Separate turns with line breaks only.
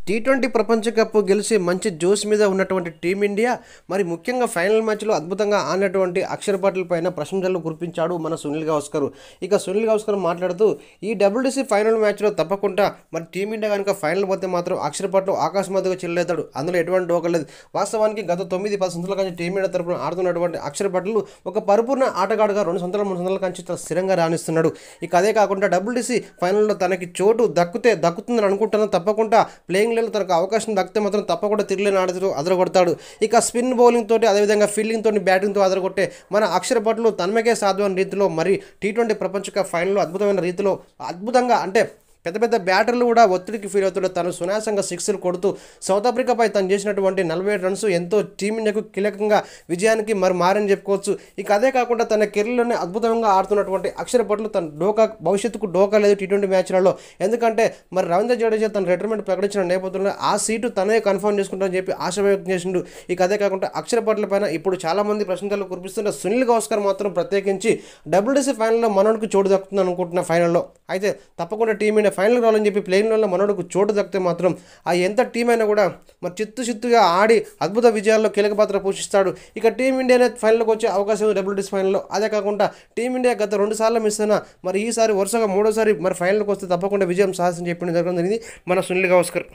T20 ప్రపంచ cup గెలిచి మంచి జోష్ మీద ఉన్నటువంటి టీమిండియా మరి ముఖ్యంగా ఫైనల్ మ్యాచ్లో అద్భుతంగా ఆడినటువంటి అక్షర్ పటేల్ పైన ప్రశంసలు కురిపించాడు మన సునీల్ గవాస్కర్. ఇక సునీల్ గవాస్కర్ మాట్లాడుతూ ఈ డబ్ల్యూటీసీ ఫైనల్ మ్యాచ్లో తప్పకుండా మరి టీమిండియా కనుక ఫైనల్ పోతే మాత్రం అక్షర్ పటేల్ ఆకాశమాతగా చెల్లెతాడు, అందులో ఎటువంటి డోకలేదు. వాస్తవానికి గత 9-10 సంవత్సరాల కంచి టీమిండియా తరపున ఆడుతున్నటువంటి అక్షర్ పటేల్ ఒక పరిపూర్ణ ఆటగాడుగా 2 సంవత్సరాల 3 సంవత్సరాల కంచి స్థిరంగా రాణిస్తున్నాడు. ఇక అదే కాకుండా డబ్ల్యూటీసీ ఫైనల్లో తనకి చోటు దక్కుతుందని అనుకుంటున్నాను. తప్పకుండా ప్లేయింగ్ తనకు అవకాశం దక్కితే మాత్రం తప్పకుండా తిరిగిలేని ఆడుతూ అదరగొడతాడు. ఇక స్పిన్ బౌలింగ్ తోటి అదేవిధంగా ఫీల్డింగ్ తోటి బ్యాటింగ్తో అదరగొట్టే మన అక్షర్ పటేల్ తనమకే సాధ్యమైన రీతిలో మరి టీ20 ప్రపంచ కప్ ఫైనల్లో అద్భుతమైన రీతిలో అద్భుతంగా అంటే పెద్ద పెద్ద బ్యాటర్లు కూడా ఒత్తిడికి ఫీల్ అవుతాడు. తను సునాయాసంగా సిక్స్లు కొడుతూ సౌత్ ఆఫ్రికాపై తను చేసినటువంటి 47 రన్స్ ఎంతో టీమిండియాకు కీలకంగా విజయానికి మరి మారని చెప్పుకోవచ్చు. ఇక అదే కాకుండా తన కెరీర్లోనే అద్భుతంగా ఆడుతున్నటువంటి అక్షర్ పటేల్ తన భవిష్యత్తుకు డోకా లేదు టీ20 మ్యాచ్లలో. ఎందుకంటే మరి రవీంద్ర జడేజా తన రిటైర్మెంట్ ప్రకటించిన నేపథ్యంలో ఆ సీటు తనే కన్ఫర్మ్ చేసుకుంటారని చెప్పి ఆశ వ్యక్తం చేసిండు. ఇక అదే కాకుండా అక్షర్ పటేల్ పైన ఇప్పుడు చాలామంది ప్రశంసలు కురిపిస్తున్న సునీల్ గవాస్కర్ మాత్రం ప్రత్యేకించి డబ్ల్యూటీసీ ఫైనల్లో మనోడికి చోటు దక్కుతుంది అనుకుంటున్న ఫైనల్లో. అయితే తప్పకుండా టీమిండియా ఫైనల్ రావాలని చెప్పి ప్లేయింగ్లో మనోడికి చోటు దక్కితే మాత్రం ఆ ఎంత టీం అయినా కూడా మరి చిత్తుగా ఆడి అద్భుత విజయాల్లో కీలక పాత్ర పోషిస్తాడు. ఇక టీమిండియానే ఫైనల్కి వచ్చే అవకాశం డబ్ల్యూటీసీ ఫైనల్లో. అదే కాకుండా టీమిండియా గత 2 సార్లు మిస్ అయినా మరి ఈసారి వరుసగా 3వ సారి మరి ఫైనల్కి వస్తే తప్పకుండా విజయం సాధించి చెప్పింది జరిగింది మన సునీల్ గవాస్కర్.